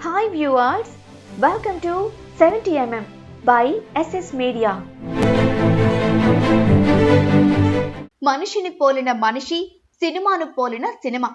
Hi viewers, welcome to 70mm by SS Media. మనిషిని పోలిన మనిషి, సినిమాను పోలిన సినిమా.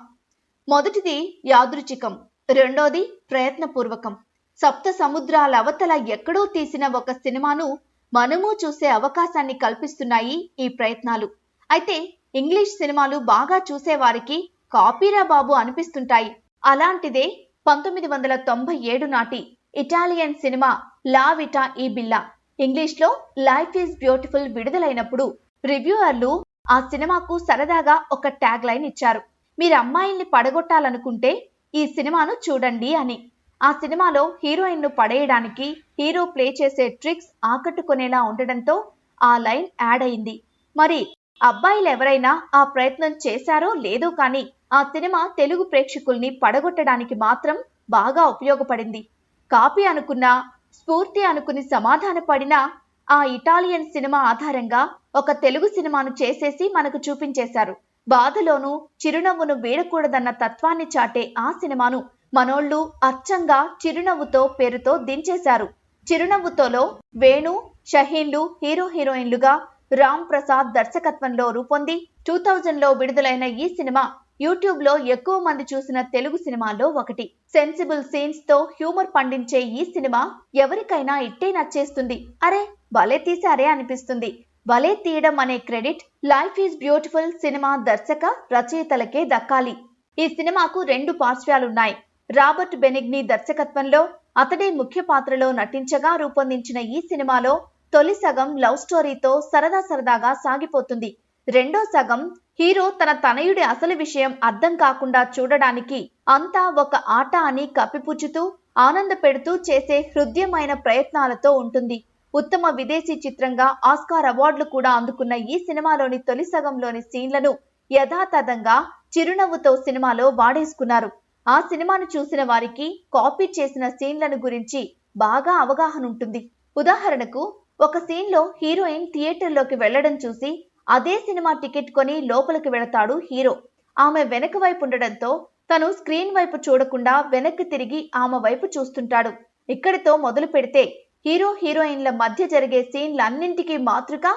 మొదటిది యాదృచ్ఛికం, రెండోది ప్రయత్నపూర్వకం. సప్త సముద్రాల అవతల ఎక్కడో తీసిన ఒక సినిమాను మనము చూసే అవకాశాన్ని కల్పిస్తున్నాయి ఈ ప్రయత్నాలు. అయితే ఇంగ్లీష్ సినిమాలు బాగా చూసేవారికి కాపీరా బాబు అనిపిస్తుంటాయి. అలాంటిదే 1997 నాటి ఇటాలియన్ సినిమా లా విటా ఈ బిల్లా, ఇంగ్లీష్లో లైఫ్ ఈజ్ బ్యూటిఫుల్ విడుదలైనప్పుడు రివ్యూవర్లు ఆ సినిమాకు సరదాగా ఒక ట్యాగ్ లైన్ ఇచ్చారు. మీరు అమ్మాయిల్ని పడగొట్టాలనుకుంటే ఈ సినిమాను చూడండి అని. ఆ సినిమాలో హీరోయిన్ను పడేయడానికి హీరో ప్లే చేసే ట్రిక్స్ ఆకట్టుకునేలా ఉండడంతో ఆ లైన్ యాడ్ అయింది. మరి అబ్బాయిలు ఎవరైనా ఆ ప్రయత్నం చేశారో లేదో కానీ ఆ సినిమా తెలుగు ప్రేక్షకుల్ని పడగొట్టడానికి మాత్రం బాగా ఉపయోగపడింది. కాపీ అనుకున్నా, స్ఫూర్తి అనుకుని సమాధానపడినా ఆ ఇటాలియన్ సినిమా ఆధారంగా ఒక తెలుగు సినిమాను చేసేసి మనకు చూపించేశారు. బాధలోనూ చిరునవ్వును వీడకూడదన్న తత్వాన్ని చాటే ఆ సినిమాను మనోళ్ళు అచ్చంగా చిరునవ్వుతో పేరుతో దించేశారు. చిరునవ్వుతోలో వేణు, షహీన్లు హీరో హీరోయిన్లుగా రామ్ ప్రసాద్ దర్శకత్వంలో రూపొంది 2000లో విడుదలైన ఈ సినిమా యూట్యూబ్లో ఎక్కువ మంది చూసిన తెలుగు సినిమాల్లో ఒకటి. సెన్సిబుల్ సీన్స్ తో హ్యూమర్ పండించే ఈ సినిమా ఎవరికైనా ఇట్టే నచ్చేస్తుంది. అరే భలే తీసారే అనిపిస్తుంది. భలే తీయడం అనే credit life is beautiful cinema దర్శక రచయితలకే దక్కాలి. ఈ సినిమాకు 2 పార్శ్వాలున్నాయి. రాబర్ట్ బెనిగ్నీ దర్శకత్వంలో అతడే ముఖ్య పాత్రలో నటించగా రూపొందించిన ఈ సినిమాలో తొలి సగం లవ్ స్టోరీతో సరదాగా సాగిపోతుంది. రెండో సగం హీరో తన తనయుడి అసలు విషయం అర్థం కాకుండా చూడడానికి అంతా ఒక ఆట అని కప్పిపుచ్చుతూ ఆనంద పెడుతూ చేసే హృదయమైన ప్రయత్నాలతో ఉంటుంది. ఉత్తమ విదేశీ చిత్రంగా ఆస్కార్ అవార్డులు కూడా అందుకున్న ఈ సినిమాలోని తొలి సగంలోని సీన్లను యథాతథంగా చిరునవ్వుతో సినిమాలో వాడేసుకున్నారు. ఆ సినిమాను చూసిన వారికి కాపీ చేసిన సీన్లను గురించి బాగా అవగాహన ఉంటుంది. ఉదాహరణకు ఒక సీన్లో హీరోయిన్ థియేటర్లోకి వెళ్లడం చూసి అదే సినిమా టికెట్ కొని లోపలికి వెళతాడు హీరో. ఆమె వెనక వైపు ఉండడంతో తను స్క్రీన్ వైపు చూడకుండా వెనక్కి తిరిగి ఆమె వైపు చూస్తుంటాడు. ఇక్కడితో మొదలు పెడితే హీరో హీరోయిన్ల మధ్య జరిగే సీన్లన్నింటికీ మాతృక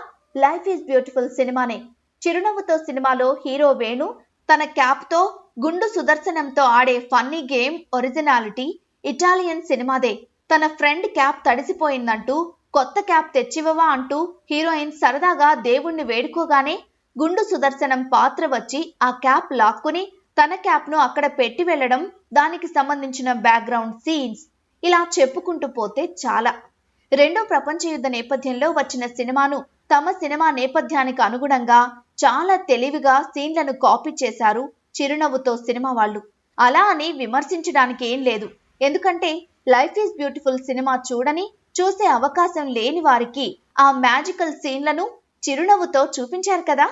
లైఫ్ ఈజ్ బ్యూటిఫుల్ సినిమానే. చిరునవ్వుతో సినిమాలో హీరో వేణు తన క్యాప్తో గుండు సుదర్శనంతో ఆడే ఫన్నీ గేమ్ ఒరిజినాలిటీ ఇటాలియన్ సినిమాదే. తన ఫ్రెండ్ క్యాప్ తడిసిపోయిందంటూ కొత్త క్యాప్ తెచ్చివవా అంటూ హీరోయిన్ సరదాగా దేవుణ్ణి వేడుకోగానే గుండు సుదర్శనం పాత్ర వచ్చి ఆ క్యాప్ లాక్కుని తన క్యాప్ను అక్కడ పెట్టి వెళ్లడం, దానికి సంబంధించిన బ్యాక్గ్రౌండ్ సీన్స్, ఇలా చెప్పుకుంటూ పోతే చాలా. రెండో ప్రపంచ యుద్ధ నేపథ్యంలో వచ్చిన సినిమాను తమ సినిమా నేపథ్యానికి అనుగుణంగా చాలా తెలివిగా సీన్లను కాపీ చేశారు చిరునవ్వుతో సినిమా వాళ్ళు. అలా అని విమర్శించడానికి ఏం లేదు. ఎందుకంటే లైఫ్ ఈజ్ బ్యూటిఫుల్ సినిమా చూసే అవకాశం లేని వారికి ఆ మ్యాజికల్ సీన్లను చిరునవ్వుతో చూపించారు కదా.